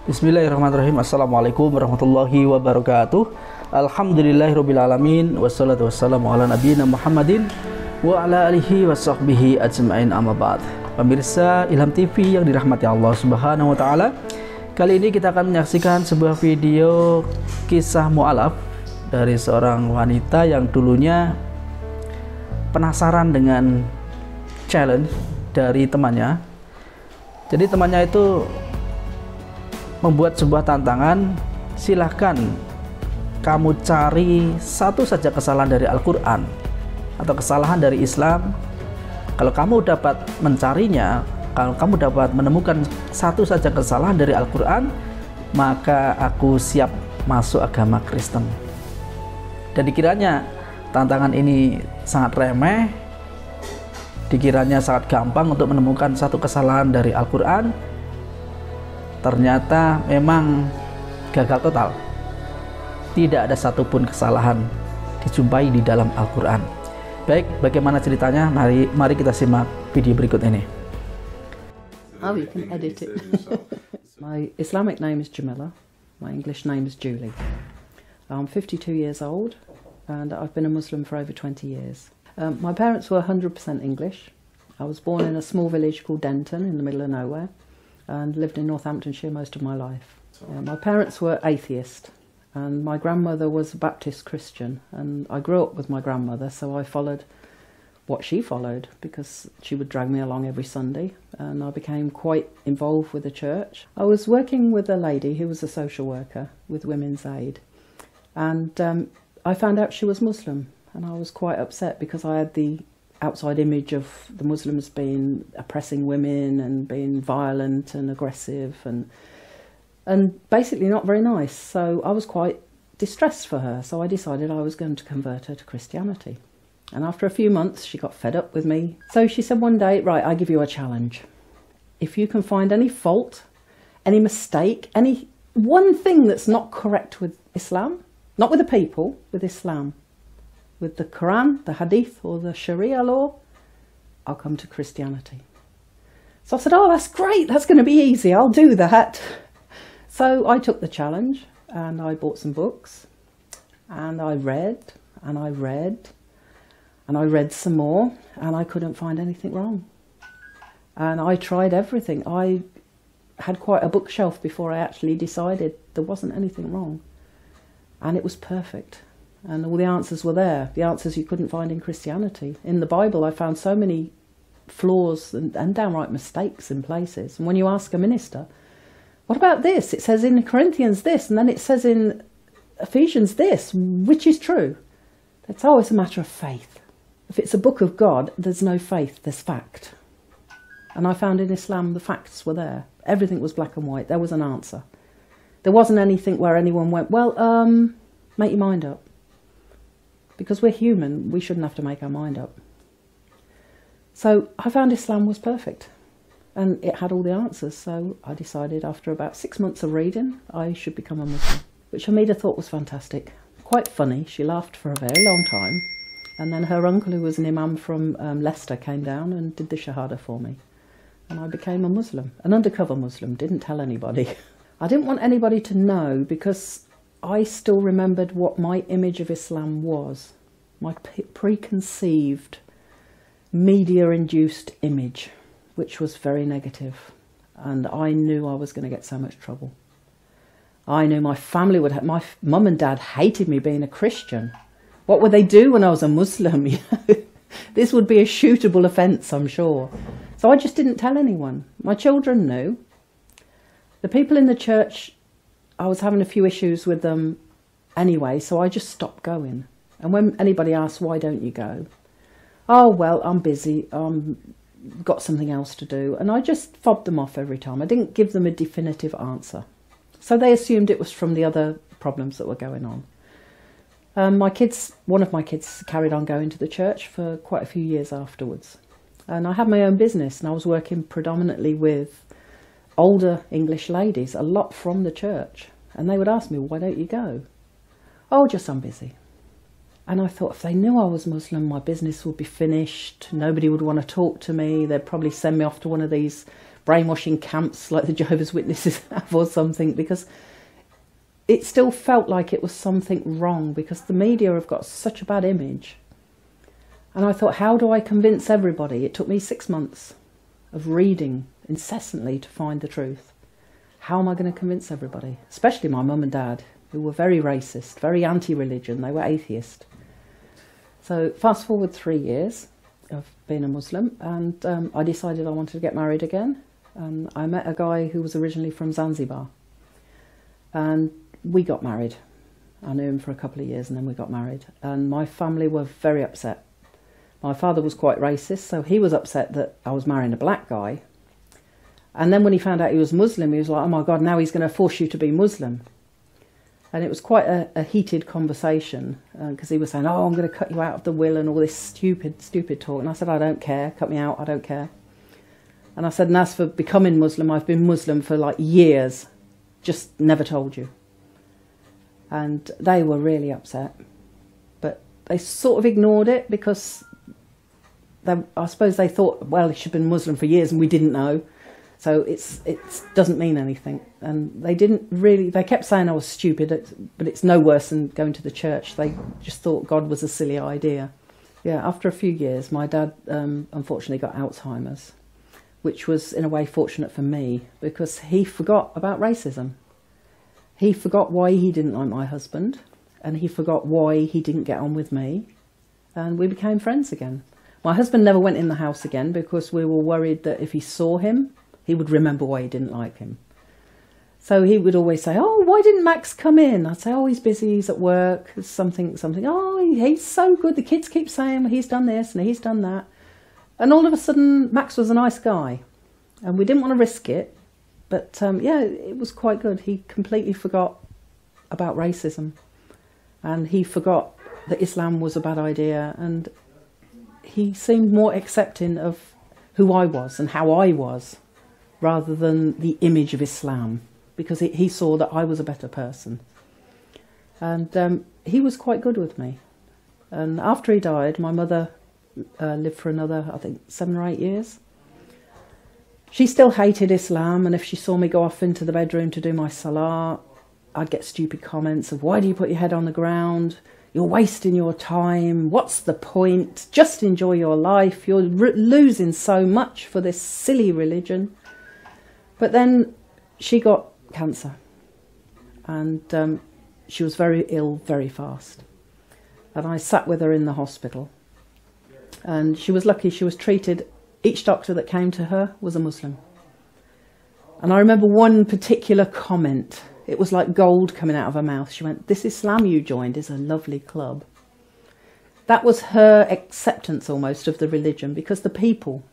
Bismillahirrahmanirrahim. Assalamualaikum warahmatullahi wabarakatuh. Alhamdulillahirrabbilalamin. Wassalatu wassalamu ala nabiyina Muhammadin wa ala alihi wa sahbihi ajma'in, amma ba'd. Pemirsa Ilham TV yang dirahmati Allah Subhanahu wa taala, kali ini kita akan menyaksikan sebuah video kisah Mualaf dari seorang wanita yang dulunya penasaran dengan challenge dari temannya. Jadi temannya itu membuat sebuah tantangan, silahkan kamu cari satu saja kesalahan dari Al-Qur'an atau kesalahan dari Islam. Kalau kamu dapat mencarinya, kalau kamu dapat menemukan satu saja kesalahan dari Al-Qur'an, maka aku siap masuk agama Kristen. Dan dikiranya tantangan ini sangat remeh, dikiranya sangat gampang untuk menemukan satu kesalahan dari Al-Qur'an. Ternyata memang gagal total. Tidak ada satupun kesalahan dijumpai di dalam Al-Quran. Baik, bagaimana ceritanya? Mari kita simak video berikut ini. Oh, you can edit it. My Islamic name is Jameela. My English name is Julie. I'm 52 years old and I've been a Muslim for over 20 years. My parents were 100% English. I was born in a small village called Denton in the middle of nowhere, and lived in Northamptonshire most of my life. My parents were atheist, and my grandmother was a Baptist Christian, and I grew up with my grandmother, so I followed what she followed because she would drag me along every Sunday, and I became quite involved with the church. I was working with a lady who was a social worker with Women's Aid, and I found out she was Muslim, and I was quite upset because I had the outside image of the Muslims being oppressing women and being violent and aggressive and basically not very nice. So I was quite distressed for her. So I decided I was going to convert her to Christianity. And after a few months, she got fed up with me. So she said one day, right, I give you a challenge. If you can find any fault, any mistake, any one thing that's not correct with Islam, not with the people, with Islam, with the Quran, the Hadith or the Sharia law, I'll come to Christianity. So I said, oh, that's great, that's going to be easy, I'll do that. So I took the challenge and I bought some books and I read and I read and I read some more and I couldn't find anything wrong. And I tried everything. I had quite a bookshelf before I actually decided there wasn't anything wrong. And it was perfect. And all the answers were there, the answers you couldn't find in Christianity. In the Bible, I found so many flaws and downright mistakes in places. And when you ask a minister, what about this? It says in Corinthians this, and then it says in Ephesians this, which is true? It's always a matter of faith. If it's a book of God, there's no faith, there's fact. And I found in Islam the facts were there. Everything was black and white. There was an answer. There wasn't anything where anyone went, well, make your mind up. Because we're human, we shouldn't have to make our mind up. So I found Islam was perfect and it had all the answers. So I decided after about 6 months of reading, I should become a Muslim, which Hamida thought was fantastic. Quite funny, she laughed for a very long time. And then her uncle, who was an imam from Leicester, came down and did the Shahada for me. And I became a Muslim, an undercover Muslim, didn't tell anybody. I didn't want anybody to know because I still remembered what my image of Islam was, my preconceived media-induced image, which was very negative, and I knew I was going to get so much trouble. I knew my family would have, my mum and dad hated me being a Christian. What would they do when I was a Muslim? This would be a shootable offence, I'm sure. So I just didn't tell anyone. My children knew. The people in the church, I was having a few issues with them anyway, so I just stopped going. And when anybody asked, why don't you go? Oh, well, I'm busy, got something else to do. And I just fobbed them off every time. I didn't give them a definitive answer. So they assumed it was from the other problems that were going on. One of my kids carried on going to the church for quite a few years afterwards. And I had my own business and I was working predominantly with older English ladies, a lot from the church, and they would ask me, why don't you go? Oh, just I'm busy. And I thought if they knew I was Muslim, my business would be finished, nobody would want to talk to me, they'd probably send me off to one of these brainwashing camps like the Jehovah's Witnesses have or something, because it still felt like it was something wrong, because the media have got such a bad image. And I thought, how do I convince everybody? It took me 6 months of reading incessantly to find the truth. How am I going to convince everybody? Especially my mum and dad, who were very racist, very anti-religion. They were atheist. So fast forward 3 years of being a Muslim, and I decided I wanted to get married again. And I met a guy who was originally from Zanzibar. And we got married. I knew him for a couple of years, and then we got married. And my family were very upset. My father was quite racist, so he was upset that I was marrying a black guy. And then when he found out he was Muslim, he was like, oh my God, now he's going to force you to be Muslim. And it was quite a heated conversation, because he was saying, oh, I'm going to cut you out of the will and all this stupid talk. And I said, I don't care, cut me out, I don't care. And I said, and as for becoming Muslim, I've been Muslim for like years, just never told you. And they were really upset. But they sort of ignored it, because I suppose they thought, well, he should have been Muslim for years and we didn't know. So it doesn't mean anything. And they didn't really, they kept saying I was stupid, but it's no worse than going to the church. They just thought God was a silly idea. Yeah, after a few years, my dad unfortunately got Alzheimer's, which was in a way fortunate for me, because he forgot about racism. He forgot why he didn't like my husband, and he forgot why he didn't get on with me, and we became friends again. My husband never went in the house again, because we were worried that if he saw him, he would remember why he didn't like him. So he would always say, oh, why didn't Max come in? I'd say, oh, he's busy, he's at work, something. Oh, he's so good, the kids keep saying, well, he's done this and he's done that. And all of a sudden, Max was a nice guy, and we didn't want to risk it. But yeah, it was quite good. He completely forgot about racism, and he forgot that Islam was a bad idea, and he seemed more accepting of who I was and how I was, rather than the image of Islam, because he saw that I was a better person. And he was quite good with me. And after he died, my mother lived for another, I think, 7 or 8 years. She still hated Islam, and if she saw me go off into the bedroom to do my salah, I'd get stupid comments of, why do you put your head on the ground? You're wasting your time. What's the point? Just enjoy your life. You're losing so much for this silly religion. But then she got cancer, and she was very ill very fast. And I sat with her in the hospital, and she was lucky. She was treated. Each doctor that came to her was a Muslim. And I remember one particular comment. It was like gold coming out of her mouth. She went, this Islam you joined is a lovely club. That was her acceptance almost of the religion, because the people,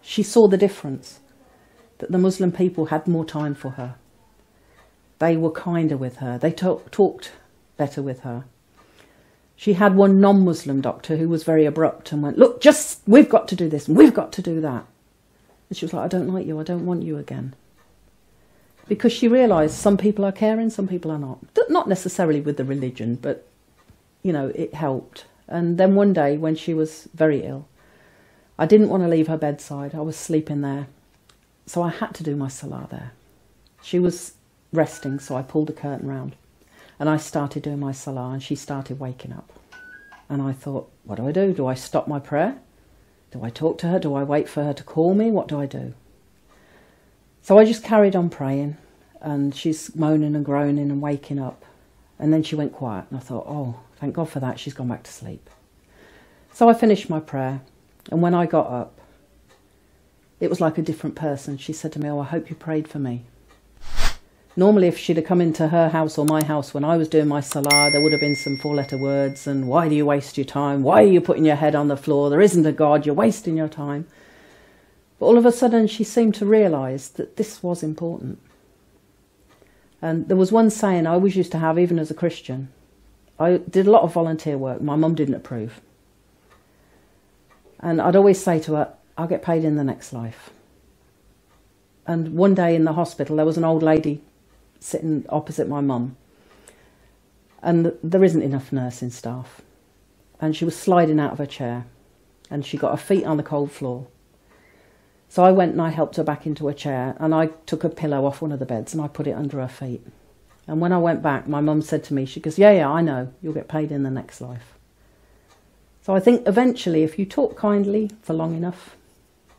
she saw the difference, that the Muslim people had more time for her. They were kinder with her. They talked better with her. She had one non-Muslim doctor who was very abrupt and went, look, we've got to do this and we've got to do that. And she was like, I don't like you, I don't want you again. Because she realised some people are caring, some people are not. Not necessarily with the religion, but, you know, it helped. And then one day when she was very ill, I didn't want to leave her bedside. I was sleeping there. So I had to do my salah there. She was resting, so I pulled the curtain round. And I started doing my salah, and she started waking up. And I thought, what do I do? Do I stop my prayer? Do I talk to her? Do I wait for her to call me? What do I do? So I just carried on praying, and she's moaning and groaning and waking up. And then she went quiet, and I thought, oh, thank God for that, she's gone back to sleep. So I finished my prayer, and when I got up, it was like a different person. She said to me, oh, I hope you prayed for me. Normally, if she'd have come into her house or my house when I was doing my salah, there would have been some 4-letter words, and why do you waste your time? Why are you putting your head on the floor? There isn't a God, you're wasting your time. But all of a sudden, she seemed to realise that this was important. And there was one saying I always used to have, even as a Christian. I did a lot of volunteer work. My mum didn't approve. And I'd always say to her, I'll get paid in the next life. And one day in the hospital, there was an old lady sitting opposite my mum. And there isn't enough nursing staff. And she was sliding out of her chair. And she got her feet on the cold floor. So I went and I helped her back into a chair, and I took a pillow off one of the beds and I put it under her feet. And when I went back, my mum said to me, she goes, yeah, I know, you'll get paid in the next life. So I think eventually, if you talk kindly for long enough,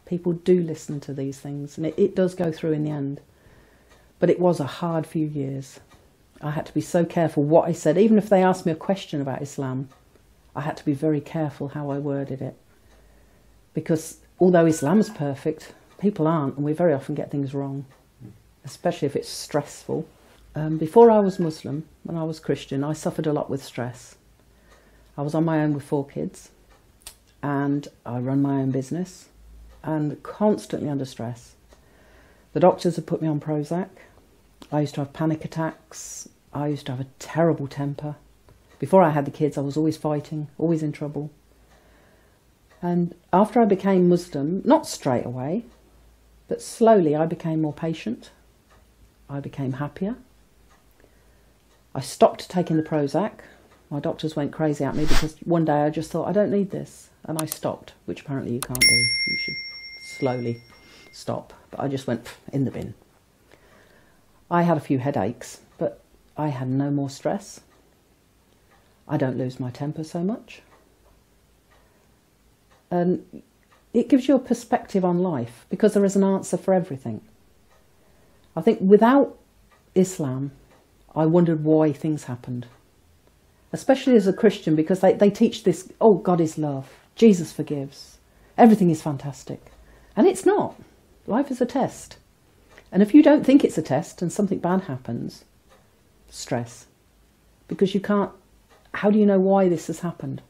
people do listen to these things, and it does go through in the end. But it was a hard few years. I had to be so careful what I said. Even if they asked me a question about Islam, I had to be very careful how I worded it. Because although Islam's perfect, people aren't, and we very often get things wrong, especially if it's stressful. Before I was Muslim, when I was Christian, I suffered a lot with stress. I was on my own with 4 kids, and I run my own business, and constantly under stress. The doctors had put me on Prozac. I used to have panic attacks. I used to have a terrible temper. Before I had the kids, I was always fighting, always in trouble. And after I became Muslim, not straight away, but slowly I became more patient. I became happier. I stopped taking the Prozac. My doctors went crazy at me because one day I just thought, I don't need this. And I stopped, which apparently you can't do. You should slowly stop. But I just went in the bin. I had a few headaches, but I had no more stress. I don't lose my temper so much. And it gives you a perspective on life, because there is an answer for everything. I think without Islam, I wondered why things happened. Especially as a Christian, because they teach this, oh, God is love, Jesus forgives, everything is fantastic. And it's not. Life is a test. And if you don't think it's a test and something bad happens, stress. Because you can't, how do you know why this has happened?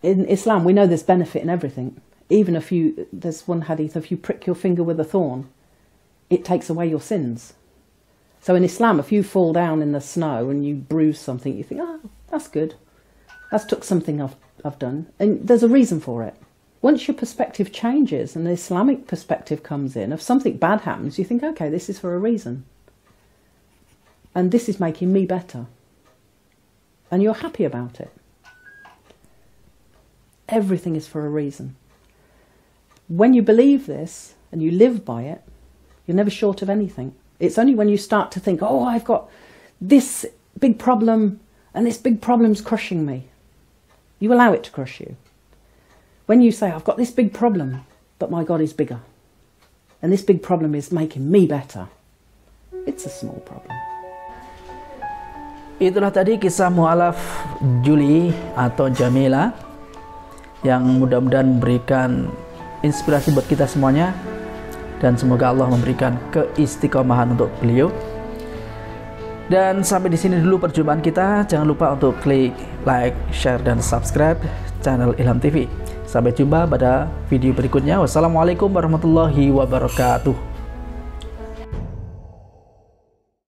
In Islam, we know there's benefit in everything. Even if there's one hadith, if you prick your finger with a thorn, it takes away your sins. So in Islam, if you fall down in the snow and you bruise something, you think, oh, that's good. That's took something I've done. And there's a reason for it. Once your perspective changes and the Islamic perspective comes in, if something bad happens, you think, okay, this is for a reason. And this is making me better. And you're happy about it. Everything is for a reason. When you believe this and you live by it, you're never short of anything. It's only when you start to think, oh, I've got this big problem and this big problem's crushing me. You allow it to crush you. When you say, I've got this big problem, but my God is bigger, and this big problem is making me better, it's a small problem. Itulah tadi kisah Mualaf Julie atau Jameela yang mudah-mudahan memberikan inspirasi buat kita semuanya, dan semoga Allah memberikan keistiqomahan untuk beliau. Dan sampai di sini dulu perjumpaan kita. Jangan lupa untuk klik like, share, dan subscribe channel Ilham TV. Sampai jumpa pada video berikutnya. Wassalamualaikum warahmatullahi wabarakatuh.